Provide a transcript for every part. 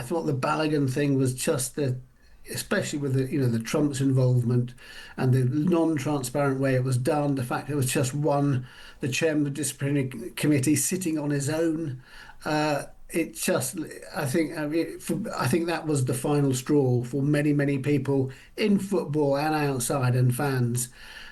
I thought the Balogun thing was just especially with the Trump's involvement and the non-transparent way it was done, the fact it was just the chairman of the disciplinary committee sitting on his own. It just, I think that was the final straw for many, many people in football and outside and fans.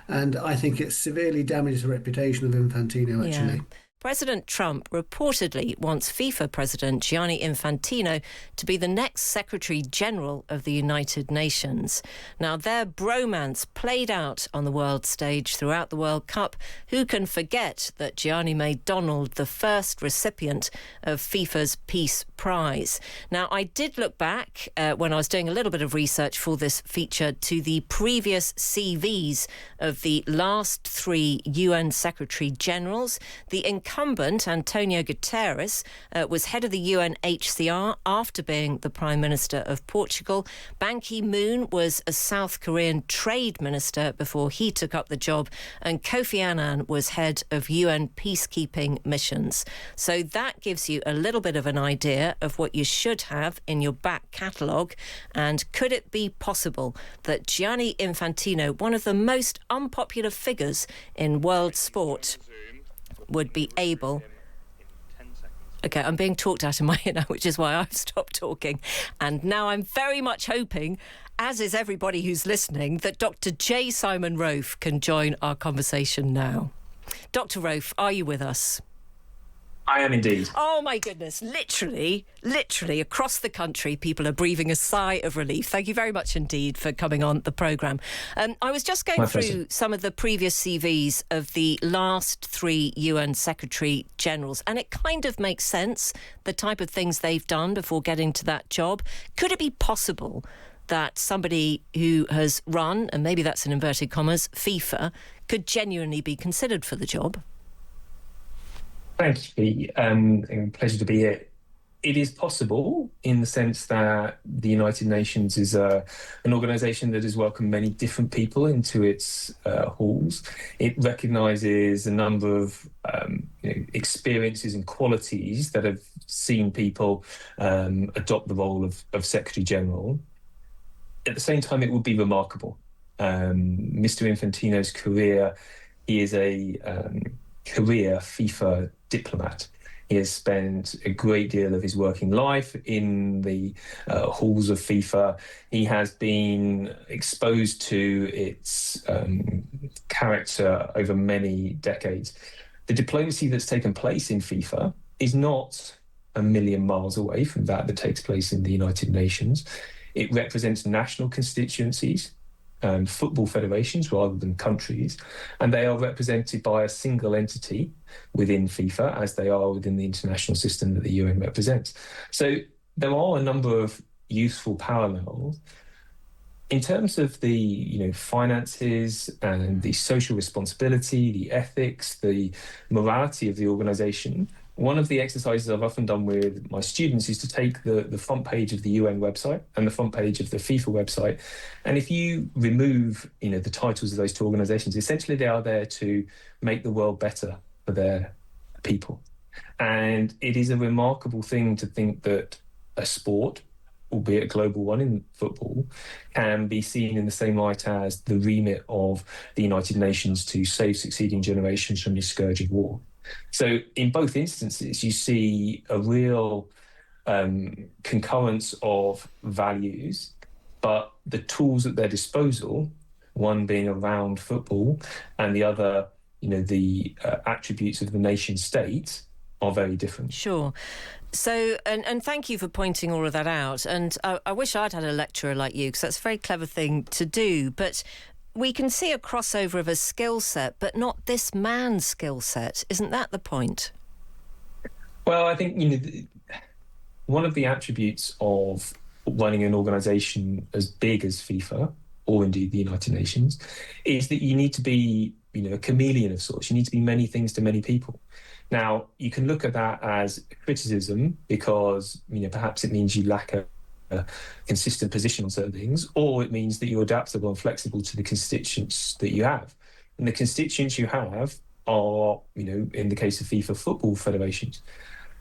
And I think it severely damaged the reputation of Infantino, actually. Yeah. President Trump reportedly wants FIFA President Gianni Infantino to be the next Secretary General of the United Nations. Now, their bromance played out on the world stage throughout the World Cup. Who can forget that Gianni made Donald the first recipient of FIFA's Peace Prize? Now, I did look back when I was doing a little bit of research for this feature to the previous CVs of the last three UN Secretary Generals. The incumbent, Antonio Guterres, was head of the UNHCR after being the Prime Minister of Portugal. Ban Ki-moon was a South Korean trade minister before he took up the job. And Kofi Annan was head of UN peacekeeping missions. So that gives you a little bit of an idea of what you should have in your back catalogue. And could it be possible that Gianni Infantino, one of the most unpopular figures in world sport, would be able... Okay, I'm being talked at in my ear now, which is why I've stopped talking. And now I'm very much hoping, as is everybody who's listening, that Dr. J. Simon Rofe can join our conversation now. Dr. Rofe, are you with us? I am indeed. Oh, my goodness. Literally across the country, people are breathing a sigh of relief. Thank you very much indeed for coming on the programme. I was just going through some of the previous CVs of the last three UN Secretary Generals, and it kind of makes sense, the type of things they've done before getting to that job. Could it be possible that somebody who has run, and maybe that's in inverted commas, FIFA, could genuinely be considered for the job? Thank you, and pleasure to be here. It is possible in the sense that the United Nations is an organisation that has welcomed many different people into its halls. It recognises a number of experiences and qualities that have seen people adopt the role of Secretary General. At the same time, it would be remarkable. Mr. Infantino's career, he is a career FIFA diplomat. He has spent a great deal of his working life in the halls of FIFA. He has been exposed to its character over many decades. The diplomacy that's taken place in FIFA is not a million miles away from that takes place in the United Nations. It represents national constituencies, football federations rather than countries, and they are represented by a single entity within FIFA as they are within the international system that the UN represents. So there are a number of useful parallels. In terms of the finances and the social responsibility, the ethics, the morality of the organisation, one of the exercises I've often done with my students is to take the front page of the UN website and the front page of the FIFA website. And if you remove, the titles of those two organisations, essentially they are there to make the world better for their people. And it is a remarkable thing to think that a sport, albeit a global one in football, can be seen in the same light as the remit of the United Nations to save succeeding generations from the scourge of war. So in both instances, you see a real concurrence of values, but the tools at their disposal, one being around football and the other, the attributes of the nation state, are very different. Sure. So, and thank you for pointing all of that out. And I wish I'd had a lecturer like you, because that's a very clever thing to do. But we can see a crossover of a skill set, but not this man's skill set. Isn't that the point? Well, I think, one of the attributes of running an organisation as big as FIFA, or indeed the United Nations, is that you need to be, a chameleon of sorts. You need to be many things to many people. Now, you can look at that as criticism because, perhaps it means you lack a consistent position on certain things, or it means that you're adaptable and flexible to the constituents that you have. And the constituents you have are, in the case of FIFA, football federations.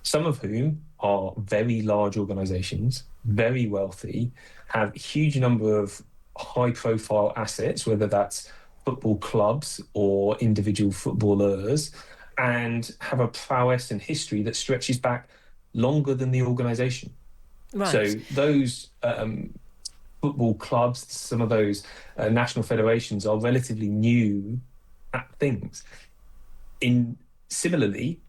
some of whom are very large organizations, very wealthy, have a huge number of high-profile assets, whether that's football clubs or individual footballers, and have a prowess and history that stretches back longer than the organization. Right. So those football clubs, some of those national federations are relatively new at things. Similarly,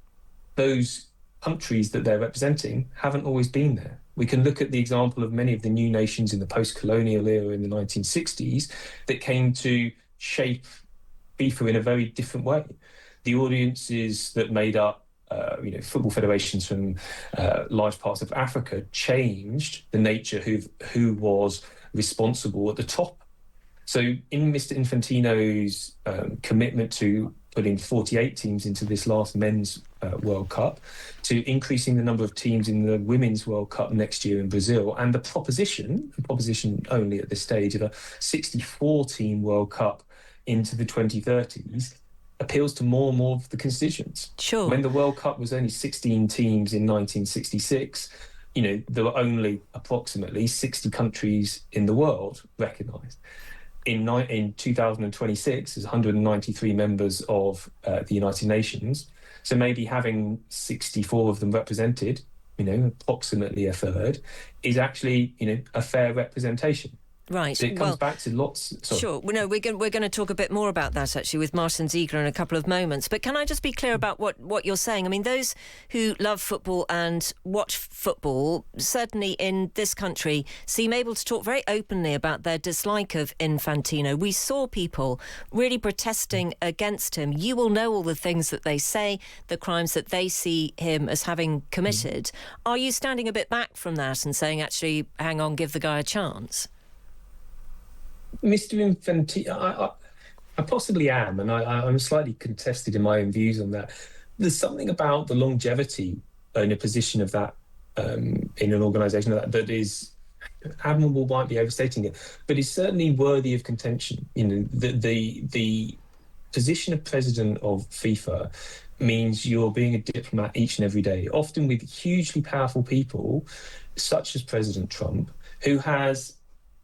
those countries that they're representing haven't always been there. We can look at the example of many of the new nations in the post-colonial era in the 1960s that came to shape FIFA in a very different way. The audiences that made up football federations from large parts of Africa changed the nature who was responsible at the top. So in Mr. Infantino's commitment to putting 48 teams into this last men's World Cup, to increasing the number of teams in the women's World Cup next year in Brazil, and the proposition only at this stage of a 64-team World Cup into the 2030s, appeals to more and more of the constituents. Sure. When the World Cup was only 16 teams in 1966, there were only approximately 60 countries in the world recognised. In 2026, there's 193 members of the United Nations. So maybe having 64 of them represented, approximately a third, is actually, a fair representation. Right. So it comes back to lots. Sorry. Sure. Well, no, we're going to talk a bit more about that actually with Martyn Ziegler in a couple of moments. But can I just be clear about what you're saying? I mean, those who love football and watch football, certainly in this country, seem able to talk very openly about their dislike of Infantino. We saw people really protesting against him. You will know all the things that they say, the crimes that they see him as having committed. Are you standing a bit back from that and saying, actually, hang on, give the guy a chance? Mr. Infantino, I possibly am, and I'm slightly contested in my own views on that. There's something about the longevity in a position of that, in an organisation that is admirable, might be overstating it, but is certainly worthy of contention. The position of president of FIFA means you're being a diplomat each and every day, often with hugely powerful people, such as President Trump, who has.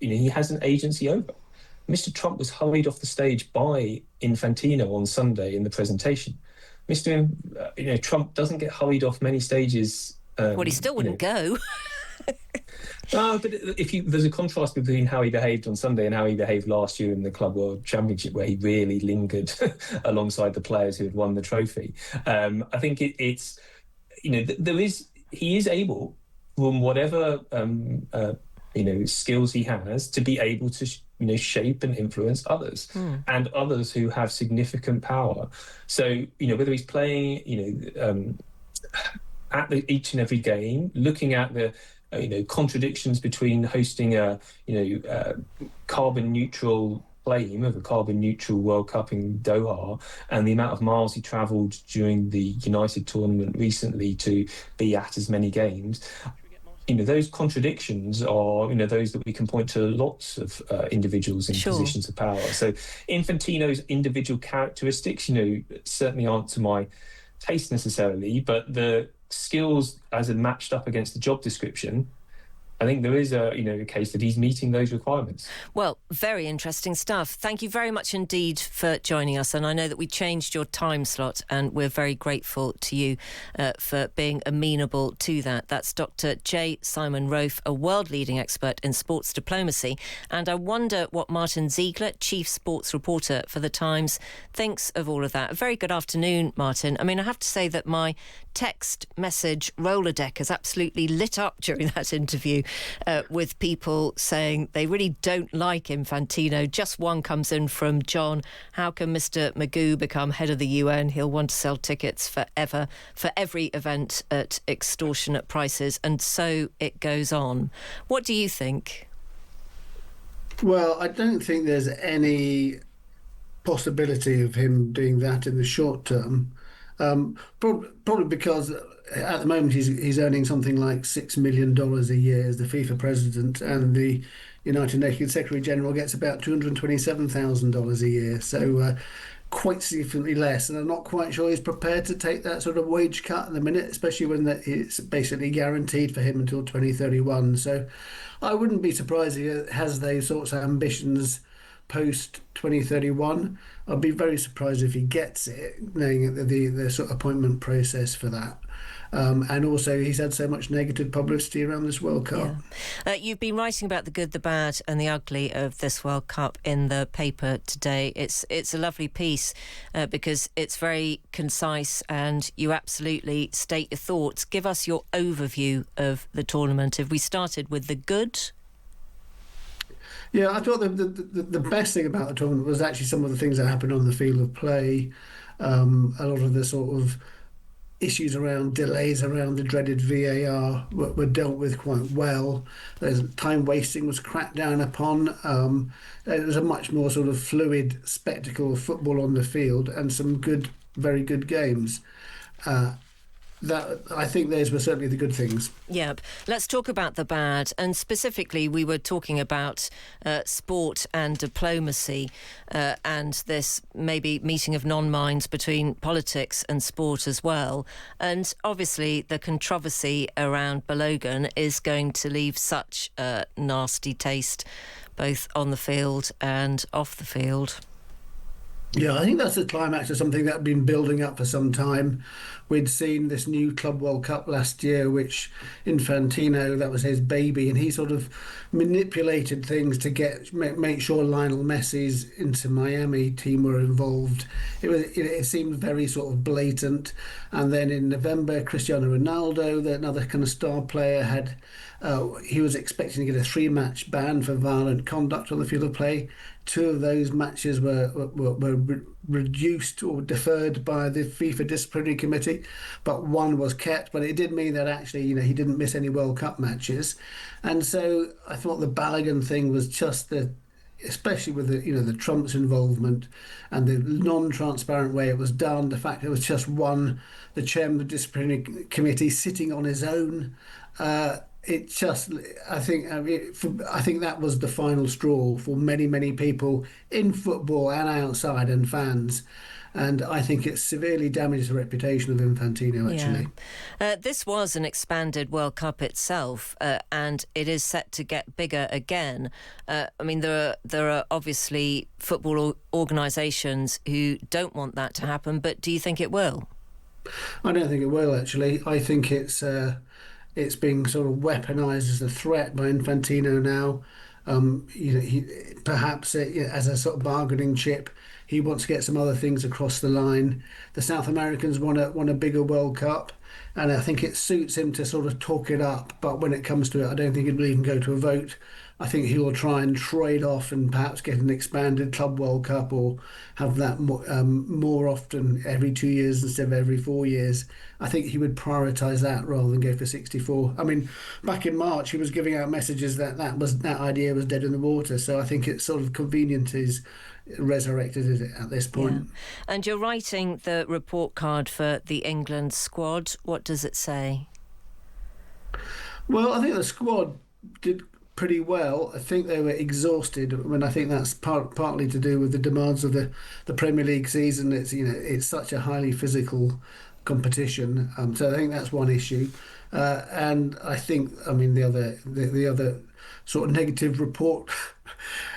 He has an agency over. Mr. Trump was hurried off the stage by Infantino on Sunday in the presentation. Trump doesn't get hurried off many stages. Well, he still wouldn't go. No, but there's a contrast between how he behaved on Sunday and how he behaved last year in the Club World Championship, where he really lingered alongside the players who had won the trophy. I think it's he is able, from whatever skills he has, to be able to shape and influence others and others who have significant power. So whether he's playing at each and every game, looking at the contradictions between hosting a carbon neutral claim of a carbon neutral World Cup in Doha and the amount of miles he travelled during the United tournament recently to be at as many games. Those contradictions are, those that we can point to lots of individuals in positions of power. So Infantino's individual characteristics, certainly aren't to my taste necessarily, but the skills as matched up against the job description, I think there is a case that he's meeting those requirements. Well, very interesting stuff. Thank you very much indeed for joining us. And I know that we changed your time slot and we're very grateful to you for being amenable to that. That's Dr. J. Simon Rofe, a world-leading expert in sports diplomacy. And I wonder what Martyn Ziegler, chief sports reporter for The Times, thinks of all of that. A very good afternoon, Martyn. I mean, I have to say that my text message Rolodeck has absolutely lit up during that interview. With people saying they really don't like Infantino. Just one comes in from John. How can Mr. Magoo become head of the UN? He'll want to sell tickets forever for every event at extortionate prices. And so it goes on. What do you think? Well, I don't think there's any possibility of him doing that in the short term. Probably because at the moment he's earning something like $6 million a year as the FIFA president, and the United Nations Secretary General gets about $227,000 a year. So quite significantly less, and I'm not quite sure he's prepared to take that sort of wage cut in the minute, especially when it's basically guaranteed for him until 2031. So I wouldn't be surprised if he has those sorts of ambitions post 2031. I'd be very surprised if he gets it, knowing the sort of appointment process for that. And also, he's had so much negative publicity around this World Cup. Yeah. You've been writing about the good, the bad and the ugly of this World Cup in the paper today. It's a lovely piece because it's very concise and you absolutely state your thoughts. Give us your overview of the tournament. If we started with the good... Yeah, I thought the best thing about the tournament was actually some of the things that happened on the field of play. A lot of the sort of issues around delays around the dreaded VAR were dealt with quite well. There's time wasting was cracked down upon. It was a much more sort of fluid spectacle of football on the field and some good, very good games. That I think those were certainly the good things. Yep. Let's talk about the bad, and specifically we were talking about sport and diplomacy and this maybe meeting of non-minds between politics and sport as well. And obviously the controversy around Balogun is going to leave such a nasty taste both on the field and off the field. Yeah, I think that's the climax of something that had been building up for some time. We'd seen this new Club World Cup last year, which Infantino, that was his baby, and he sort of manipulated things to make sure Lionel Messi's Inter Miami team were involved. It seemed very sort of blatant. And then in November, Cristiano Ronaldo, another kind of star player, he was expecting to get a 3-match ban for violent conduct on the field of play. 2 of those matches were reduced or deferred by the FIFA disciplinary committee, but 1 was kept. But it did mean that actually, he didn't miss any World Cup matches. And so I thought the Balogun thing was just especially with the Trump's involvement and the non-transparent way it was done, the fact it was just the chairman of the disciplinary committee sitting on his own. I think that was the final straw for many, many people in football and outside and fans. And I think it severely damaged the reputation of Infantino, actually. Yeah. This was an expanded World Cup itself, and it is set to get bigger again. I mean, there are obviously football organisations who don't want that to happen, but do you think it will? I don't think it will, actually. I think it's being sort of weaponised as a threat by Infantino now. Perhaps as a sort of bargaining chip. He wants to get some other things across the line. The South Americans want a bigger World Cup, and I think it suits him to sort of talk it up. But when it comes to it, I don't think it will even go to a vote. I think he will try and trade off and perhaps get an expanded Club World Cup or have that more often every 2 years instead of every 4 years. I think he would prioritise that rather than go for 64. I mean, back in March, he was giving out messages that idea was dead in the water. So I think it's sort of convenient he's resurrected it at this point. Yeah. And you're writing the report card for the England squad. What does it say? Well, I think the squad did pretty well. I think they were exhausted. I mean, I think that's partly to do with the demands of the Premier League season. It's such a highly physical competition. So I think that's one issue. And I think, the other sort of negative report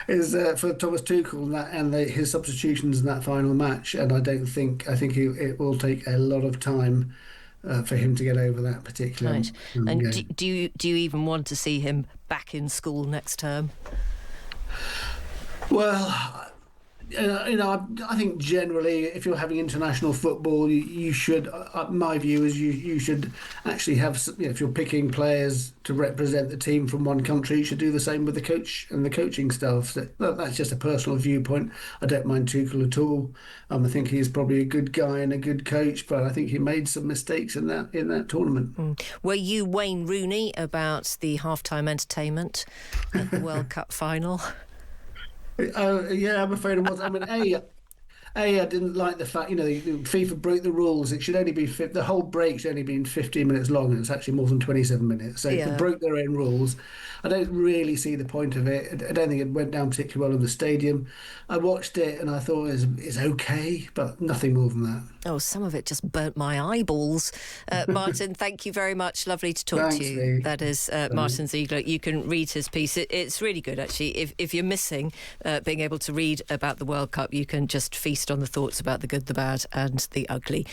is for Thomas Tuchel and his substitutions in that final match. And I think it will take a lot of time for him to get over that particular right. And game. do you even want to see him back in school next term? Well, I think generally, if you're having international football, you should. My view is you should actually have. If you're picking players to represent the team from one country, you should do the same with the coach and the coaching staff. So that's just a personal viewpoint. I don't mind Tuchel at all. I think he's probably a good guy and a good coach, but I think he made some mistakes in that tournament. Were you Wayne Rooney about the halftime entertainment at the World Cup final? Yeah, I'm afraid it was. I mean, I didn't like the fact, FIFA broke the rules. It should only be the whole break should only be 15 minutes long, and it's actually more than 27 minutes. So they Yeah. broke their own rules. I don't really see the point of it. I don't think it went down particularly well in the stadium. I watched it and I thought it's okay, but nothing more than that. Oh, some of it just burnt my eyeballs. Martyn, thank you very much. Lovely to talk to Thanks, you. Lee. That is Martyn Ziegler. You can read his piece. It's really good, actually. If you're missing being able to read about the World Cup, you can just feast on the thoughts about the good, the bad and the ugly.